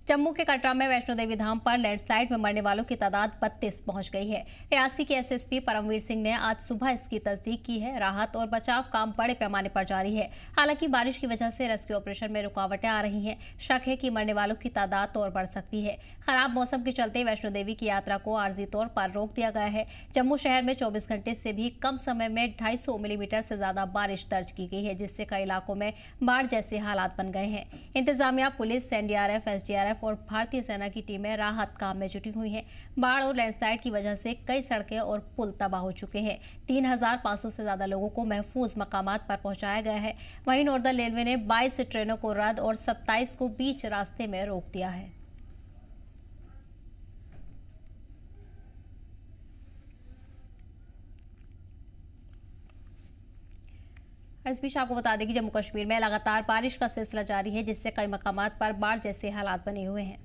जम्मू के कटरा में वैष्णो देवी धाम पर लैंडस्लाइड में मरने वालों की तादाद 32 पहुंच गई है। रियासी के एसएसपी परमवीर सिंह ने आज सुबह इसकी तस्दीक की है। राहत और बचाव काम बड़े पैमाने पर जारी है। हालांकि बारिश की वजह से रेस्क्यू ऑपरेशन में रुकावटें आ रही हैं। शक है कि मरने वालों की तादाद और बढ़ सकती है। खराब मौसम के चलते वैष्णो देवी की यात्रा को आर्जी तौर पर रोक दिया गया है। जम्मू शहर में 24 घंटे से भी कम समय में 250 मिलीमीटर से ज्यादा बारिश दर्ज की गई है, जिससे कई इलाकों में बाढ़ जैसे हालात बन गए हैं। इंतजामिया, पुलिस, एनडीआरएफ, एसडीआरएफ और भारतीय सेना की टीमें राहत काम में जुटी हुई हैं। बाढ़ और लैंडस्लाइड की वजह से कई सड़कें और पुल तबाह हो चुके हैं। 3500 से ज्यादा लोगों को महफूज मकामात पर पहुंचाया गया है। वहीं नॉर्दर्न रेलवे ने 22 ट्रेनों को रद्द और 27 को बीच रास्ते में रोक दिया है। इस बीच आपको बता दें कि जम्मू कश्मीर में लगातार बारिश का सिलसिला जारी है, जिससे कई मकामात पर बाढ़ जैसे हालात बने हुए हैं।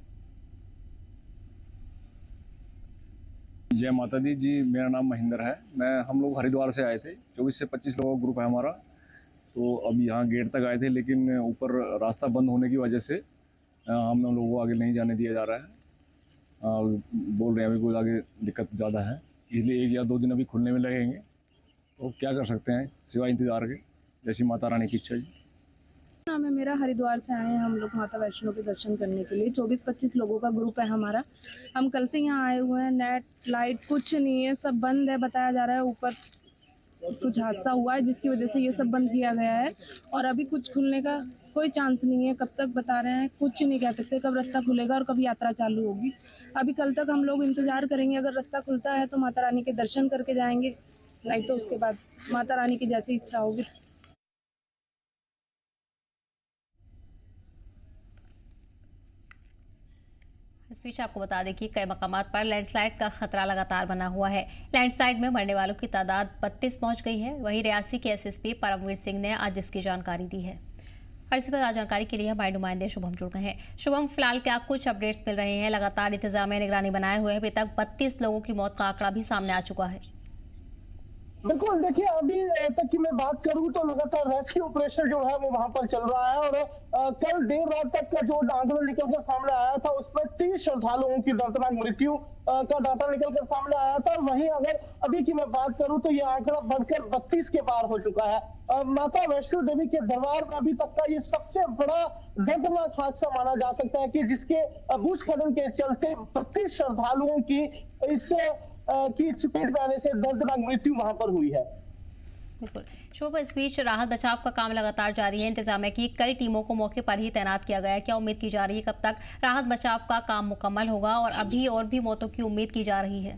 जय माता दी जी, मेरा नाम महेंद्र है। हम लोग हरिद्वार से आए थे। 24 से 25 लोगों का ग्रुप है हमारा। तो अब यहाँ गेट तक आए थे, लेकिन ऊपर रास्ता बंद होने की वजह से हम लोगों को आगे नहीं जाने दिया जा रहा है। बोल रहे हैं अभी कुछ आगे दिक्कत ज़्यादा है, इसलिए 1 या 2 दिन अभी खुलने में लगेंगे। तो क्या कर सकते हैं सिवाय इंतज़ार के, जैसी माता रानी की इच्छा जी। नाम है मेरा। हरिद्वार से आए हैं हम लोग माता वैष्णो के दर्शन करने के लिए। 24-25 लोगों का ग्रुप है हमारा। हम कल से यहाँ आए हुए हैं। नेट लाइट कुछ नहीं है, सब बंद है। बताया जा रहा है ऊपर कुछ हादसा हुआ है जिसकी वजह से ये सब बंद किया गया है, और अभी कुछ खुलने का कोई चांस नहीं है। कब तक बता रहे हैं, कुछ नहीं कह सकते कब रास्ता खुलेगा और कब यात्रा चालू होगी। अभी कल तक हम लोग इंतजार करेंगे। अगर रास्ता खुलता है तो माता रानी के दर्शन करके जाएंगे, नहीं तो उसके बाद माता रानी की जैसी इच्छा होगी। इस बीच आपको बता दें कि कई मकामात पर लैंडस्लाइड का खतरा लगातार बना हुआ है। लैंडस्लाइड में मरने वालों की तादाद 32 पहुंच गई है। वहीं रियासी के एसएसपी परमवीर सिंह ने आज इसकी जानकारी दी है। और इसी पर जानकारी के लिए हमारे नुमाइंदे शुभम जुड़ गए हैं। शुभम, फिलहाल क्या कुछ अपडेट्स मिल रहे हैं? लगातार इंतजामिया निगरानी बनाए हुए अभी तक 32 लोगों की मौत का आंकड़ा भी सामने आ चुका है। बिल्कुल, देखिए अभी तक की मैं बात करूं तो लगातार रेस्क्यू ऑपरेशन जो है वो वहां पर चल रहा है। और कल देर रात तक का जो आंकड़ा निकल कर सामने आया था उसमें 30 श्रद्धालुओं की दर्दनाक मृत्यु का डाटा निकल कर सामने आया था। वहीं अगर अभी की मैं बात करूं तो ये आंकड़ा बढ़कर 32 के पार हो चुका है। माता वैष्णो देवी के दरबार में अभी तक का ये सबसे बड़ा दर्दनाक हादसा माना जा सकता है कि जिसके भूस्खलन के चलते 32 श्रद्धालुओं की की चपेट में आने से दर्दनाक मृत्यु वहां पर हुई है। बिल्कुल शोभा, इस बीच राहत बचाव का काम लगातार जारी है। इंतजामिया की कई टीमों को मौके पर ही तैनात किया गया है। क्या उम्मीद की जा रही है कब तक राहत बचाव का काम मुकम्मल होगा, और अभी और भी मौतों की उम्मीद की जा रही है?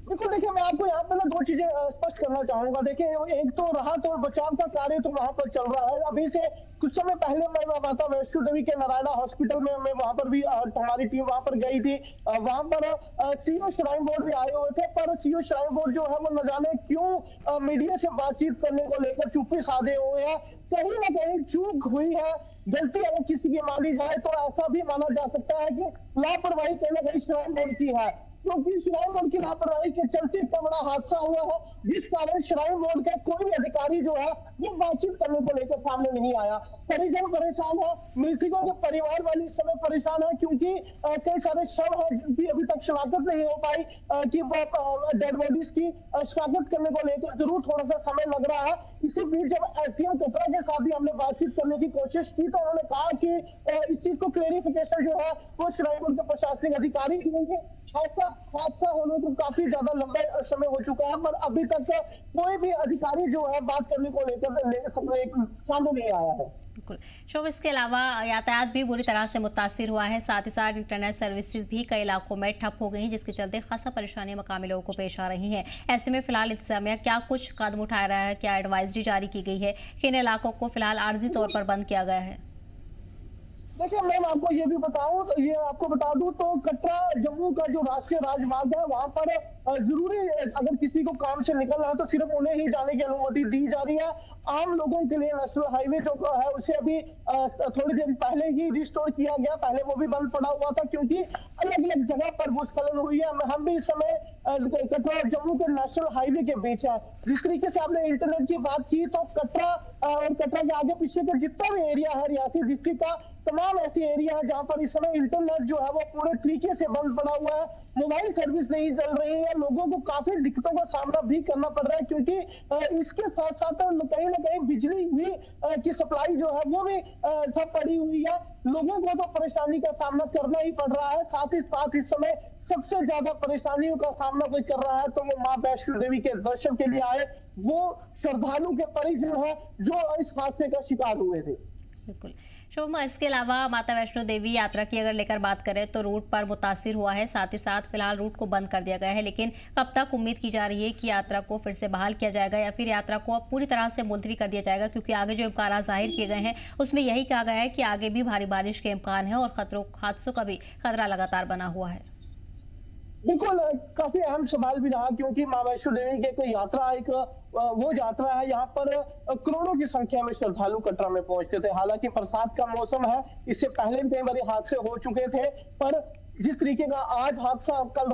बिल्कुल, देखिए मैं आपको यहाँ पर ना 2 चीजें स्पष्ट करना चाहूंगा। देखिए एक तो राहत और बचाव का कार्य तो वहां पर चल रहा है। अभी से कुछ समय पहले मैं माता वैष्णो देवी के नारायणा हॉस्पिटल में मैं वहां पर भी हमारी टीम वहां पर गई थी। वहां पर सीओ श्राइन बोर्ड भी आए हुए थे, पर सीओ श्राइन बोर्ड जो है वो न जाने क्यों मीडिया से बातचीत करने को लेकर चुप्पी साधे हुए हैं। कहीं ना कहीं चूक हुई है, गलती अगर किसी की मानी जाए तो ऐसा भी माना जा सकता है कि लापरवाही कहीं ना कहीं श्राइन बोर्ड की है, क्योंकि श्राइन बोर्ड की लापरवाही के चलते इतना बड़ा हादसा हुआ है, जिस कारण श्राइन बोर्ड का कोई भी अधिकारी जो है वो बातचीत करने को लेकर सामने नहीं आया। परिजन परेशान है, मृतकों के परिवार वाले इस समय परेशान है, क्योंकि कई सारे शव है जिनकी अभी तक शनाख्त नहीं हो पाई कि डेड बॉडीज की शनाख्त करने को लेकर जरूर थोड़ा सा समय लग रहा है। इसी बीच जब एसडीएम कटरा के साथ भी हमने बातचीत करने की कोशिश की तो उन्होंने कहा कि इस चीज को क्लेरिफिकेशन जो है वो श्राइन बोर्ड के प्रशासनिक अधिकारी करेंगे। हादसा होने को काफी ज्यादा लंबा समय हो चुका है, पर अभी तक कोई भी अधिकारी जो है बात करने को लेकर सामने नहीं आया है। बिल्कुल शोभ, इसके अलावा यातायात भी बुरी तरह से मुतासिर हुआ है। साथ ही साथ इंटरनेट सर्विसेज भी कई इलाकों में ठप हो गई हैं, जिसके चलते खासा परेशानियां मकामी लोगों को पेश आ रही हैं। ऐसे में फिलहाल इंतजामिया क्या कुछ कदम उठा रहा है? क्या एडवाइजरी जारी की गई है? किन इलाकों को फिलहाल आर्जी तौर पर बंद किया गया है? देखिए मैम आपको ये भी बताऊं तो ये आपको बता दूं तो कटरा जम्मू का जो राष्ट्रीय राजमार्ग है वहां पर जरूरी अगर किसी को काम से निकलना है तो सिर्फ उन्हें ही जाने की अनुमति दी जा रही है। आम लोगों के लिए नेशनल हाईवे जो है उसे अभी थोड़ी देर पहले ही रिस्टोर किया गया। पहले वो भी बंद पड़ा हुआ था क्योंकि अलग अलग जगह पर भूस्खलन हुई है। हम भी इस समय कटरा जम्मू के नेशनल हाईवे के बीच है। जिस तरीके से आपने इंटरनेट की बात की तो कटरा और कटरा के आगे पीछे का जितना भी एरिया है रियासी डिस्ट्रिक्ट का तमाम ऐसे एरिया है जहां पर इस समय इंटरनेट जो है वो पूरे तरीके से बंद पड़ा हुआ है, मोबाइल सर्विस नहीं चल रही है, लोगों को काफी दिक्कतों का सामना भी करना पड़ रहा है, क्योंकि इसके साथ साथ कहीं ना कहीं बिजली भी की सप्लाई जो है वो भी ठप पड़ी हुई है। लोगों को तो परेशानी का सामना करना ही पड़ रहा है। साथ ही साथ इस समय सबसे ज्यादा परेशानियों का सामना कोई कर रहा है तो वो मां वैष्णो देवी के दर्शन के लिए आए वो श्रद्धालु के परिजन है जो इस हादसे का शिकार हुए थे। बिल्कुल शोभा, इसके अलावा माता वैष्णो देवी यात्रा की अगर लेकर बात करें तो रूट पर मुतासिर हुआ है, साथ ही साथ फिलहाल रूट को बंद कर दिया गया है, लेकिन कब तक उम्मीद की जा रही है कि यात्रा को फिर से बहाल किया जाएगा या फिर यात्रा को अब पूरी तरह से मुलतवी कर दिया जाएगा? क्योंकि आगे जो इम्कान जाहिर किए गए हैं उसमें यही कहा गया है कि आगे भी भारी बारिश के इम्कान है और हादसों का भी खतरा लगातार बना हुआ है। बिल्कुल, काफी अहम सवाल भी रहा, क्योंकि मां वैष्णो देवी की कोई यात्रा एक वो यात्रा है यहाँ पर करोड़ों की संख्या में श्रद्धालु कटरा में पहुंचते थे। हालांकि बरसात का मौसम है, इससे पहले भी कई बार हादसे हो चुके थे, पर जिस तरीके का आज हादसा कल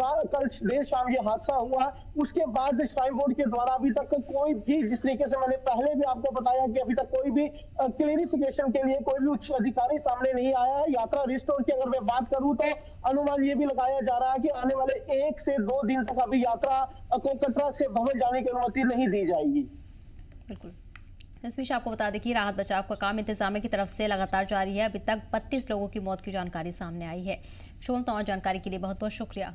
देर शाम ये हादसा हुआ, उसके बाद श्राइन बोर्ड के द्वारा अभी तक कोई भी, जिस तरीके से मैंने पहले भी आपको बताया कि अभी तक कोई भी क्लेरिफिकेशन के लिए कोई भी उच्च अधिकारी सामने नहीं आया है। यात्रा रिस्टोर की अगर मैं बात करूं तो अनुमान ये भी लगाया जा रहा है कि आने वाले 1 से 2 दिन तक अभी यात्रा को कटरा से भवन जाने की अनुमति नहीं दी जाएगी। बिल्कुल, इस बीच आपको बता दें कि राहत बचाव का काम इंतजामिया की तरफ से लगातार जारी है। अभी तक 32 लोगों की मौत की जानकारी सामने आई है। शोम, तमाम जानकारी के लिए बहुत बहुत शुक्रिया।